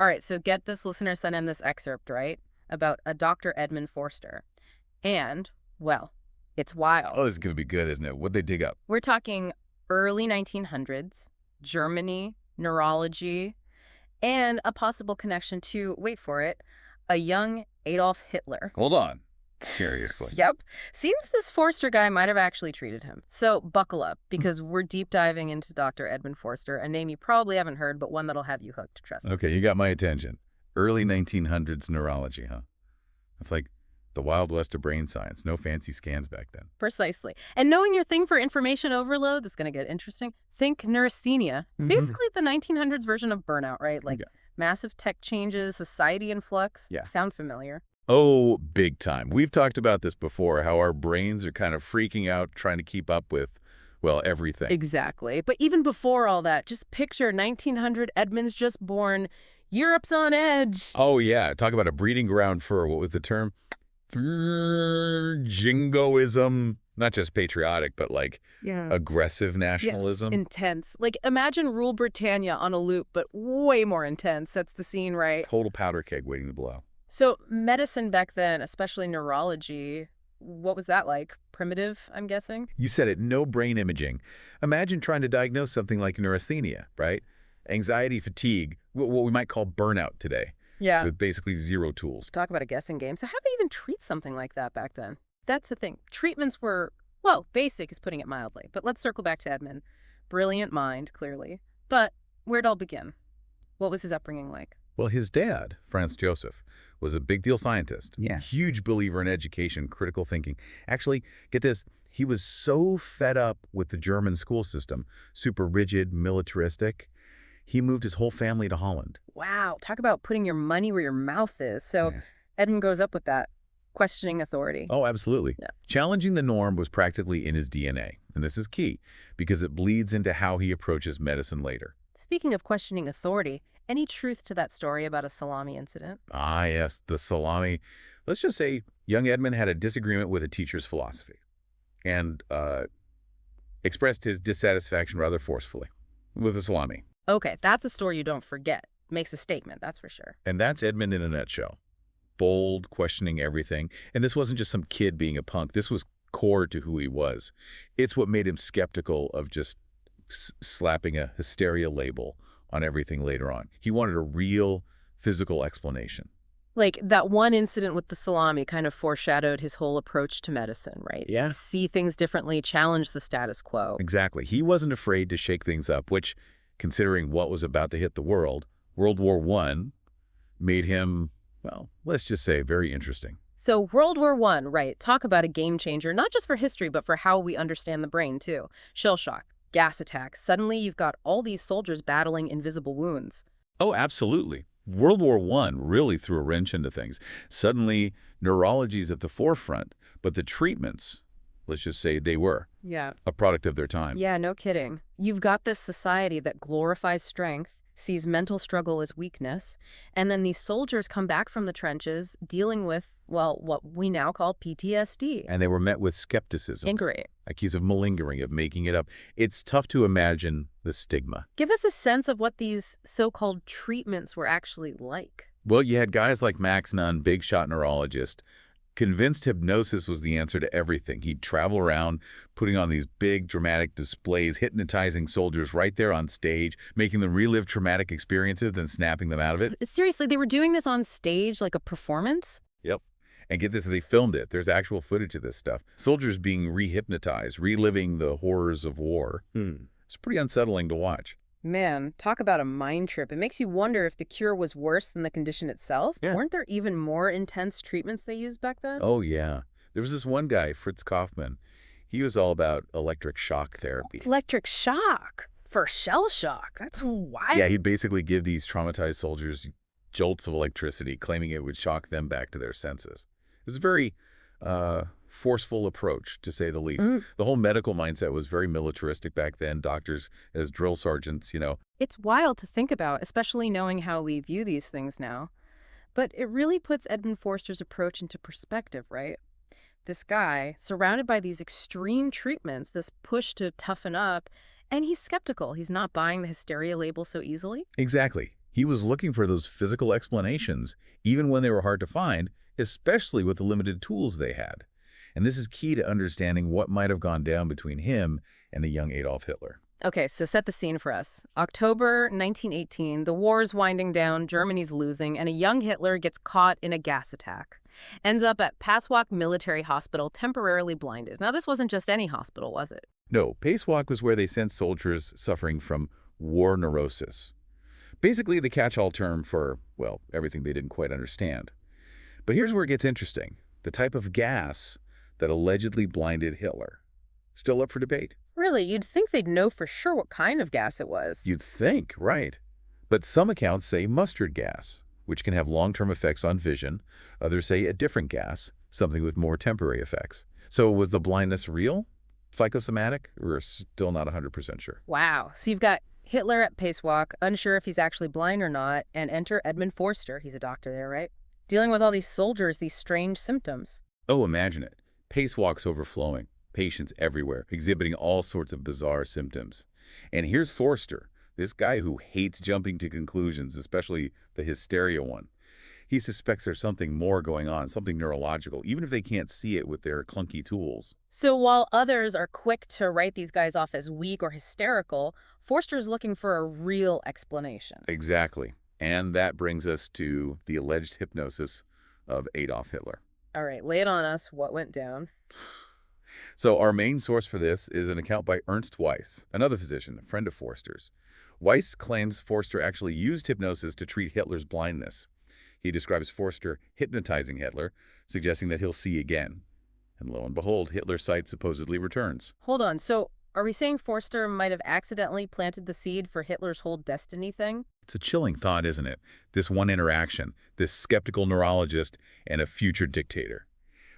All right, so get this, listener sent in this excerpt, right? About a Dr. Edmund Forster. And, well, it's wild. Oh, this is going to be good, isn't it? What'd they dig up? We're talking early 1900s, Germany, neurology, and a possible connection to, wait for it, a young Adolf Hitler. Hold on. Seriously. Yep. Seems this Forster guy might have actually treated him. So buckle up, because we're deep diving into Dr. Edmund Forster, a name you probably haven't heard, but one that'll have you hooked, trust me. Okay, you got my attention. Early 1900s neurology, huh? It's like the Wild West of brain science. No fancy scans back then. Precisely. And knowing your thing for information overload, that's going to get interesting. Think neurasthenia. Basically the 1900s version of burnout, right? Like massive tech changes, society in flux. Yeah. Sound familiar? Oh, big time. We've talked about this before, how our brains are kind of freaking out, trying to keep up with, well, everything. Exactly. But even before all that, just picture 1900, Edmund's just born. Europe's on edge. Oh, yeah. Talk about a breeding ground for, what was the term? Jingoism. Not just patriotic, but like aggressive nationalism. Yes, intense. Like imagine Rule Britannia on a loop, but way more intense. That's the scene, right? Total powder keg waiting to blow. So medicine back then, especially neurology, what was that like? Primitive, I'm guessing? You said it, no brain imaging. Imagine trying to diagnose something like neurasthenia, right? Anxiety, fatigue, what we might call burnout today. Yeah. With basically zero tools. Talk about a guessing game. So how do they even treat something like that back then? That's the thing. Treatments were, well, basic is putting it mildly. But let's circle back to Edmund. Brilliant mind, clearly. But where'd it all begin? What was his upbringing like? Well, his dad, Franz Joseph, was a big deal scientist. Yeah. Huge believer in education, critical thinking. Actually, get this, he was so fed up with the German school system, super rigid, militaristic, he moved his whole family to Holland. Wow, talk about putting your money where your mouth is. So Edmund grows up with that, questioning authority. Oh, absolutely. Yeah. Challenging the norm was practically in his DNA. And this is key, because it bleeds into how he approaches medicine later. Speaking of questioning authority, any truth to that story about a salami incident? Ah, yes, the salami. Let's just say young Edmund had a disagreement with a teacher's philosophy and expressed his dissatisfaction rather forcefully with the salami. Okay, that's a story you don't forget. Makes a statement, that's for sure. And that's Edmund in a nutshell. Bold, questioning everything. And this wasn't just some kid being a punk. This was core to who he was. It's what made him skeptical of just slapping a hysteria label on everything later on. He wanted a real physical explanation. Like that one incident with the salami kind of foreshadowed his whole approach to medicine, right? Yeah. See things differently, challenge the status quo. Exactly. He wasn't afraid to shake things up, which, considering what was about to hit the world, World War I, made him, well, let's just say very interesting. So World War I, right, talk about a game changer, not just for history, but for how we understand the brain, too. Shell shock, gas attacks. Suddenly you've got all these soldiers battling invisible wounds. Oh, absolutely. World War I really threw a wrench into things. Suddenly, neurology's at the forefront, but the treatments, let's just say they were a product of their time. Yeah, no kidding. You've got this society that glorifies strength, sees mental struggle as weakness, and then these soldiers come back from the trenches dealing with, well, what we now call PTSD. And they were met with skepticism. Angry. Accused of malingering, of making it up. It's tough to imagine the stigma. Give us a sense of what these so-called treatments were actually like. Well, you had guys like Max Nunn, big shot neurologist, convinced hypnosis was the answer to everything. He'd travel around, putting on these big dramatic displays, hypnotizing soldiers right there on stage, making them relive traumatic experiences, then snapping them out of it. Seriously, they were doing this on stage like a performance? Yep. And get this, they filmed it. There's actual footage of this stuff. Soldiers being re-hypnotized, reliving the horrors of war. It's pretty unsettling to watch. Man, talk about a mind trip. It makes you wonder if the cure was worse than the condition itself. Yeah. Weren't there even more intense treatments they used back then? Oh, yeah. There was this one guy, Fritz Kaufmann. He was all about electric shock therapy. Electric shock? For shell shock? That's wild. Yeah, he'd basically give these traumatized soldiers jolts of electricity, claiming it would shock them back to their senses. It was a very forceful approach, to say the least. The whole medical mindset was very militaristic back then, doctors as drill sergeants, you know. It's wild to think about, especially knowing how we view these things now. But it really puts Edmund Forster's approach into perspective, right? This guy, surrounded by these extreme treatments, this push to toughen up, and he's skeptical. He's not buying the hysteria label so easily. Exactly. He was looking for those physical explanations, even when they were hard to find, especially with the limited tools they had. And this is key to understanding what might have gone down between him and the young Adolf Hitler. Okay, so set the scene for us. October 1918, the war's winding down, Germany's losing, and a young Hitler gets caught in a gas attack. Ends up at Passwalk Military Hospital, temporarily blinded. Now, this wasn't just any hospital, was it? No, Passwalk was where they sent soldiers suffering from war neurosis. Basically the catch-all term for, well, everything they didn't quite understand. But here's where it gets interesting. The type of gas that allegedly blinded Hitler. Still up for debate. Really, you'd think they'd know for sure what kind of gas it was. You'd think, right. But some accounts say mustard gas, which can have long-term effects on vision. Others say a different gas, something with more temporary effects. So was the blindness real? Psychosomatic? We're still not 100% sure. Wow. So you've got Hitler at Passwalk, unsure if he's actually blind or not, and enter Edmund Forster, he's a doctor there, right? Dealing with all these soldiers, these strange symptoms. Oh, imagine it. Passwalk's overflowing. Patients everywhere, exhibiting all sorts of bizarre symptoms. And here's Forster, this guy who hates jumping to conclusions, especially the hysteria one. He suspects there's something more going on, something neurological, even if they can't see it with their clunky tools. So while others are quick to write these guys off as weak or hysterical, Forster's looking for a real explanation. Exactly. And that brings us to the alleged hypnosis of Adolf Hitler. All right, lay it on us. What went down? So our main source for this is an account by Ernst Weiss, another physician, a friend of Forster's. Weiss claims Forster actually used hypnosis to treat Hitler's blindness. He describes Forster hypnotizing Hitler, suggesting that he'll see again. And lo and behold, Hitler's sight supposedly returns. Hold on, so are we saying Forster might have accidentally planted the seed for Hitler's whole destiny thing? It's a chilling thought, isn't it? This one interaction, this skeptical neurologist and a future dictator.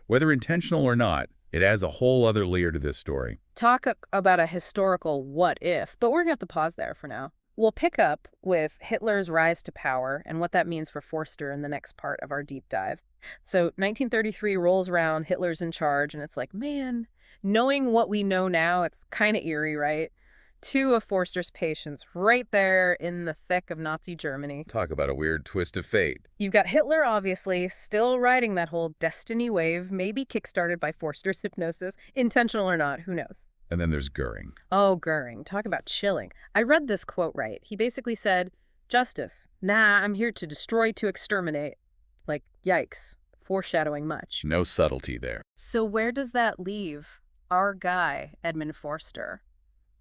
Whether intentional or not, it adds a whole other layer to this story. Talk about a historical what if, but we're going to have to pause there for now. We'll pick up with Hitler's rise to power and what that means for Forster in the next part of our deep dive. So 1933 rolls around, Hitler's in charge, and it's like, man, knowing what we know now, it's kind of eerie, right? Two of Forster's patients right there in the thick of Nazi Germany. Talk about a weird twist of fate. You've got Hitler, obviously, still riding that whole destiny wave, maybe kickstarted by Forster's hypnosis, intentional or not, who knows? And then there's Goering. Oh, Goering. Talk about chilling. I read this quote right. He basically said, justice. Nah, I'm here to destroy, to exterminate. Like, yikes. Foreshadowing much. No subtlety there. So where does that leave our guy, Edmund Forster?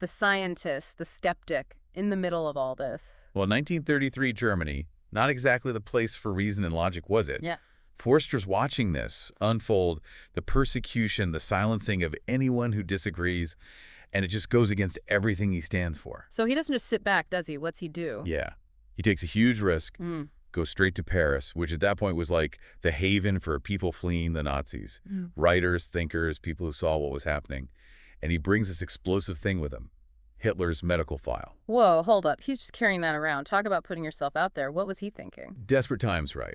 The scientist, the skeptic, in the middle of all this. Well, 1933 Germany, not exactly the place for reason and logic, was it? Yeah. Forster's watching this unfold, the persecution, the silencing of anyone who disagrees, and it just goes against everything he stands for. So he doesn't just sit back, does he? What's he do? Yeah. He takes a huge risk, goes straight to Paris, which at that point was like the haven for people fleeing the Nazis. Writers, thinkers, people who saw what was happening. And he brings this explosive thing with him, Hitler's medical file. Whoa, hold up. He's just carrying that around. Talk about putting yourself out there. What was he thinking? Desperate times, right?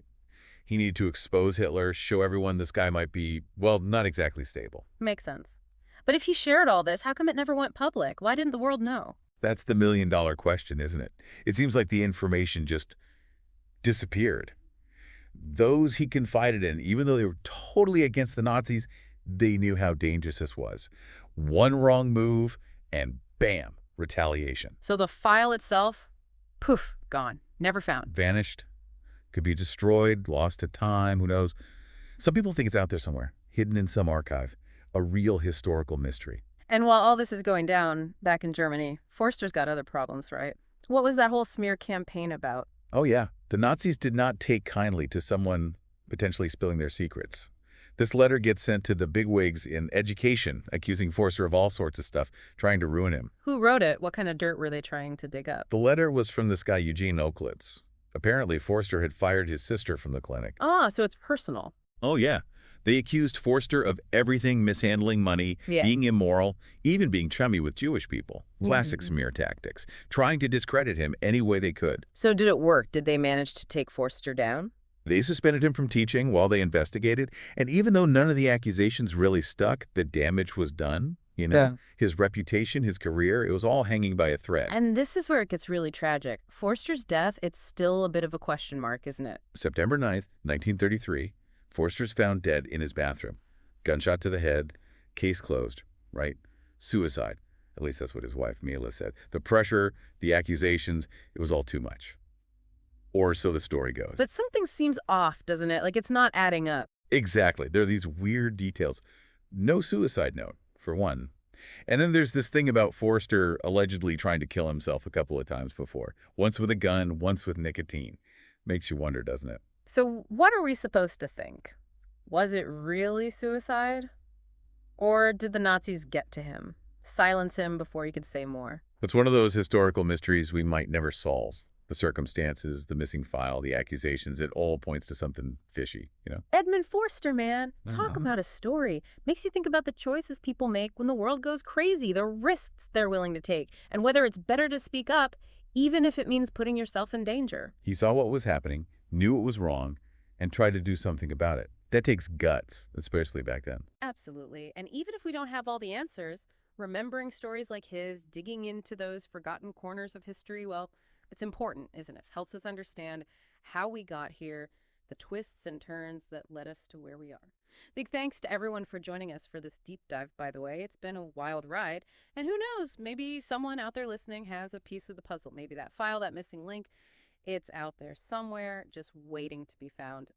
He needed to expose Hitler, show everyone this guy might be, well, not exactly stable. Makes sense. But if he shared all this, how come it never went public? Why didn't the world know? That's the million-dollar question, isn't it? It seems like the information just disappeared. Those he confided in, even though they were totally against the Nazis, they knew how dangerous this was. One wrong move, and bam, retaliation. So the file itself, poof, gone. Never found. Vanished. Could be destroyed, lost to time, who knows. Some people think it's out there somewhere, hidden in some archive. A real historical mystery. And while all this is going down back in Germany, Forster's got other problems, right? What was that whole smear campaign about? Oh, yeah. The Nazis did not take kindly to someone potentially spilling their secrets. This letter gets sent to the bigwigs in education, accusing Forster of all sorts of stuff, trying to ruin him. Who wrote it? What kind of dirt were they trying to dig up? The letter was from this guy, Eugene Oaklitz. Apparently, Forster had fired his sister from the clinic. Ah, so it's personal. Oh, yeah. They accused Forster of everything, mishandling money, being immoral, even being chummy with Jewish people. Classic smear tactics, trying to discredit him any way they could. So did it work? Did they manage to take Forster down? They suspended him from teaching while they investigated, and even though none of the accusations really stuck, the damage was done. You know, Yeah. his reputation, his career, it was all hanging by a thread. And this is where it gets really tragic. Forster's death, it's still a bit of a question mark, isn't it? September 9th, 1933, Forster's found dead in his bathroom. Gunshot to the head, case closed, right? Suicide. At least that's what his wife, Mila, said. The pressure, the accusations, it was all too much. Or so the story goes. But something seems off, doesn't it? Like it's not adding up. Exactly. There are these weird details. No suicide note, for one. And then there's this thing about Forster allegedly trying to kill himself a couple of times before. Once with a gun, once with nicotine. Makes you wonder, doesn't it? So what are we supposed to think? Was it really suicide? Or did the Nazis get to him? Silence him before he could say more? It's one of those historical mysteries we might never solve. The circumstances, the missing file, the accusations, it all points to something fishy, you know? Edmund Forster, man. Talk Mhm. about a story. Makes you think about the choices people make when the world goes crazy, the risks they're willing to take, and whether it's better to speak up, even if it means putting yourself in danger. He saw what was happening, knew it was wrong, and tried to do something about it. That takes guts, especially back then. Absolutely. And even if we don't have all the answers, remembering stories like his, digging into those forgotten corners of history, well, it's important, isn't it? Helps us understand how we got here, the twists and turns that led us to where we are. Big thanks to everyone for joining us for this deep dive, by the way. It's been a wild ride. And who knows, maybe someone out there listening has a piece of the puzzle. Maybe that file, that missing link, it's out there somewhere, just waiting to be found.